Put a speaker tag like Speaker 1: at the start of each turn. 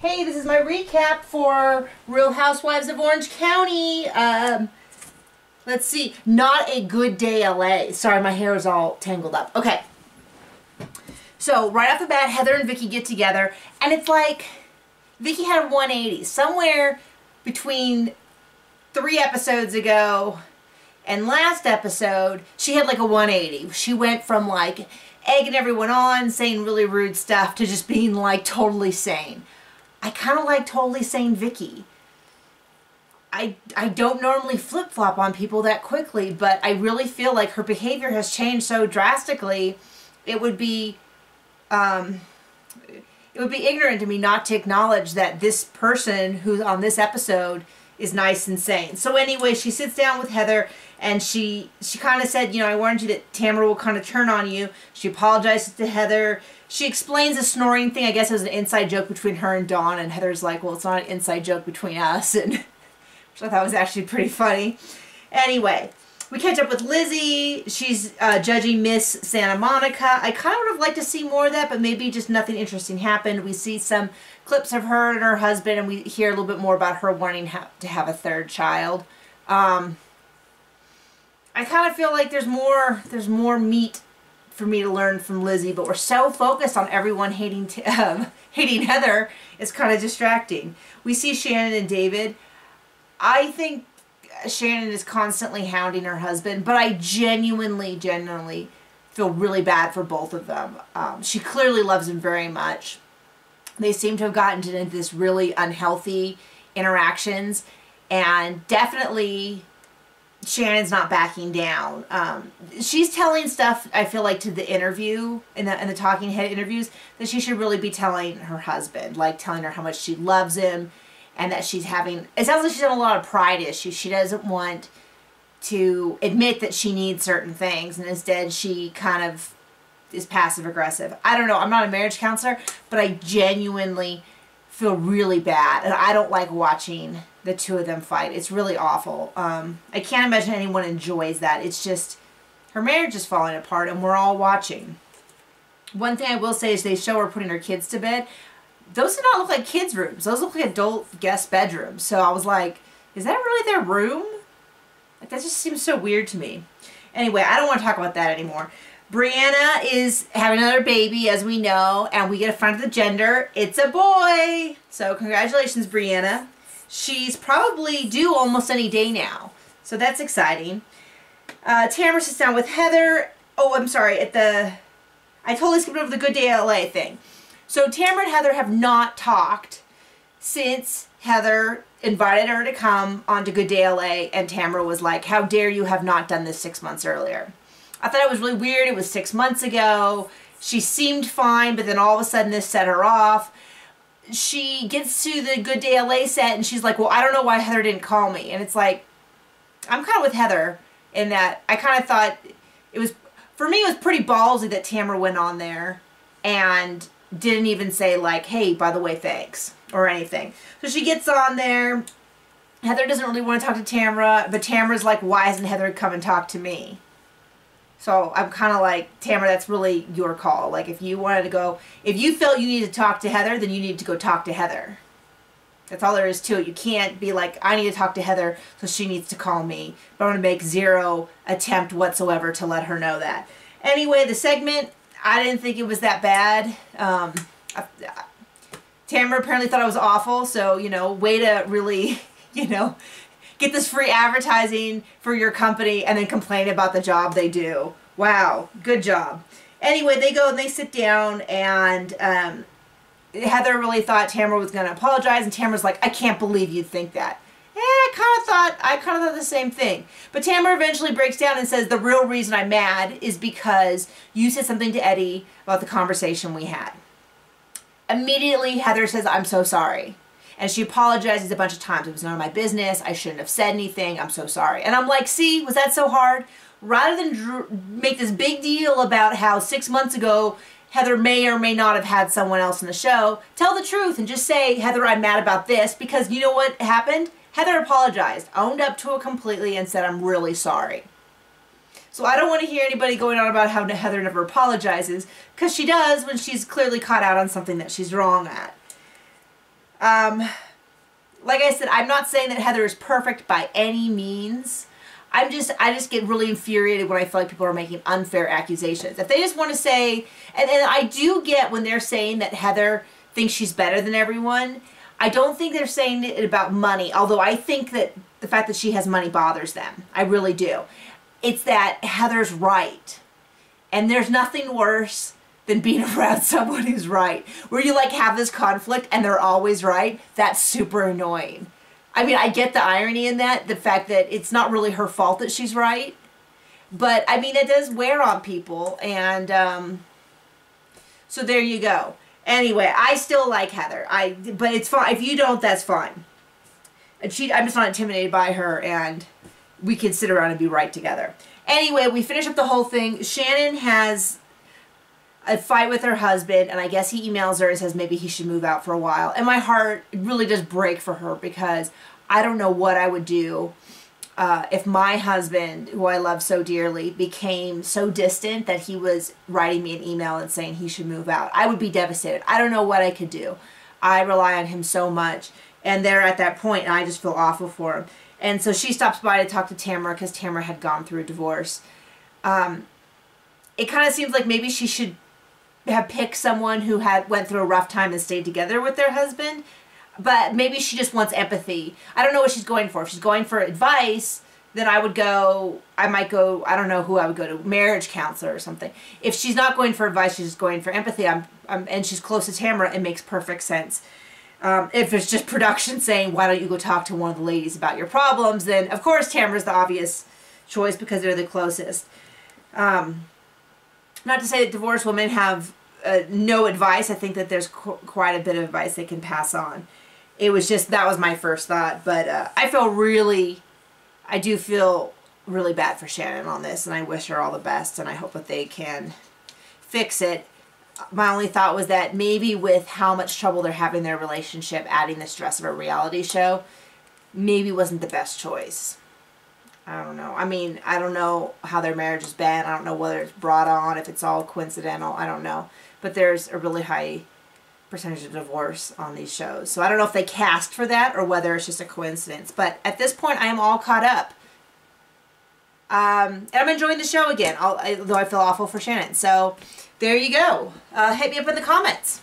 Speaker 1: Hey, this is my recap for Real Housewives of Orange County. Let's see. Not a good day, LA. Sorry, my hair is all tangled up. Okay. So, right off the bat, Heather and Vicky get together, and it's like Vicky had a 180. Somewhere between 3 episodes ago and last episode, she had like a 180. She went from like egging everyone on, saying really rude stuff, to just being like totally sane. I kind of like totally sane Vicky. I don't normally flip-flop on people that quickly, but I really feel like her behavior has changed so drastically. It would be ignorant to me not to acknowledge that this person who's on this episode is nice and sane. So anyway, she sits down with Heather, and she kind of said, you know, I warned you that Tamra will kind of turn on you. She apologizes to Heather. She explains the snoring thing. I guess it was an inside joke between her and Dawn, and Heather's like, well, it's not an inside joke between us, and which I thought was actually pretty funny. Anyway, we catch up with Lizzie. She's judging Miss Santa Monica. I kind of would have liked to see more of that, but maybe just nothing interesting happened. We see some clips of her and her husband, and we hear a little bit more about her wanting to have a third child. I kind of feel like there's more meat for me to learn from Lizzie, but we're so focused on everyone hating Heather, it's kind of distracting. We see Shannon and David. I think Shannon is constantly hounding her husband, but I genuinely feel really bad for both of them. She clearly loves him very much. They seem to have gotten into this really unhealthy interactions, and definitely Shannon's not backing down. She's telling stuff, I feel like, to the interview, in the talking head interviews, that she should really be telling her husband, like telling her how much she loves him, and that she's having, it sounds like she's having a lot of pride issues. She doesn't want to admit that she needs certain things, and instead she kind of is passive aggressive. I don't know, I'm not a marriage counselor, but I genuinely feel really bad, and I don't like watching the two of them fight. It's really awful. I can't imagine anyone enjoys that. It's just, her marriage is falling apart, and we're all watching. One thing I will say is they show her putting her kids to bed. Those do not look like kids' rooms. Those look like adult guest bedrooms. So I was like, is that really their room? Like, that just seems so weird to me. Anyway, I don't want to talk about that anymore. Brianna is having another baby, as we know, and we get a front of the gender. It's a boy! So congratulations, Brianna. She's probably due almost any day now. So that's exciting. Tamra sits down with Heather. Oh, I'm sorry. I totally skipped over the Good Day LA thing. So Tamra and Heather have not talked since Heather invited her to come onto Good Day LA, and Tamra was like, how dare you have not done this 6 months earlier. I thought it was really weird. It was 6 months ago. She seemed fine, but then all of a sudden this set her off. She gets to the Good Day LA set, and she's like, well, I don't know why Heather didn't call me. And it's like, I'm kind of with Heather in that I kind of thought it was, for me, it was pretty ballsy that Tamra went on there and didn't even say, like, hey, by the way, thanks, or anything. So she gets on there. Heather doesn't really want to talk to Tamra, but Tamra's like, why hasn't Heather come and talked to me? So I'm kind of like, Tamra, that's really your call. Like, if you wanted to go, if you felt you needed to talk to Heather, then you need to go talk to Heather. That's all there is to it. You can't be like, I need to talk to Heather, so she needs to call me. But I'm going to make zero attempt whatsoever to let her know that. Anyway, the segment, I didn't think it was that bad. Tamra apparently thought it was awful, so, you know, way to really, you know, get this free advertising for your company and then complain about the job they do. Wow, good job. Anyway, they go and they sit down, and Heather really thought Tamra was going to apologize, and Tamra's like, I can't believe you'd think that. I kind of thought the same thing. But Tamra eventually breaks down and says, the real reason I'm mad is because you said something to Eddie about the conversation we had. Immediately, Heather says, I'm so sorry. And she apologizes a bunch of times. It was none of my business. I shouldn't have said anything. I'm so sorry. And I'm like, see, was that so hard? Rather than make this big deal about how 6 months ago Heather may or may not have had someone else in the show, tell the truth and just say, Heather, I'm mad about this, because you know what happened? Heather apologized, owned up to it completely, and said, I'm really sorry. So I don't want to hear anybody going on about how Heather never apologizes, because she does when she's clearly caught out on something that she's wrong at. Like I said, I'm not saying that Heather is perfect by any means. I just get really infuriated when I feel like people are making unfair accusations. If they just want to say, and I do get when they're saying that Heather thinks she's better than everyone. I don't think they're saying it about money, although I think that the fact that she has money bothers them. I really do. It's that Heather's right. And there's nothing worse than being around someone who's right. Where you like have this conflict and they're always right. That's super annoying. I mean, I get the irony in that, the fact that it's not really her fault that she's right. But, I mean, it does wear on people. And so there you go. Anyway, I still like Heather. But it's fine. If you don't, that's fine. And I'm just not intimidated by her, and we can sit around and be right together. Anyway, we finish up the whole thing. Shannon has a fight with her husband, and I guess he emails her and says maybe he should move out for a while. And my heart really does break for her, because I don't know what I would do if my husband, who I love so dearly, became so distant that he was writing me an email and saying he should move out. I would be devastated. I don't know what I could do. I rely on him so much, and they're at that point, and I just feel awful for him. And so she stops by to talk to Tamra, because Tamra had gone through a divorce. It kind of seems like maybe she should have picked someone who went through a rough time and stayed together with their husband. But maybe she just wants empathy. I don't know what she's going for. If she's going for advice, then I might go, I don't know who I would go to, marriage counselor or something. If she's not going for advice, she's just going for empathy, and she's close to Tamra, it makes perfect sense. If it's just production saying, why don't you go talk to one of the ladies about your problems, then of course Tamra's the obvious choice because they're the closest. Not to say that divorced women have no advice. I think that there's quite a bit of advice they can pass on. It was just, that was my first thought. But I do feel really bad for Shannon on this, and I wish her all the best, and I hope that they can fix it. My only thought was that maybe with how much trouble they're having in their relationship, adding the stress of a reality show maybe wasn't the best choice. I don't know. I mean, I don't know how their marriage has been. I don't know whether it's brought on, if it's all coincidental. I don't know. But there's a really high percentage of divorce on these shows. So I don't know if they cast for that or whether it's just a coincidence. But at this point, I am all caught up. And I'm enjoying the show again, though I feel awful for Shannon. So there you go. Hit me up in the comments.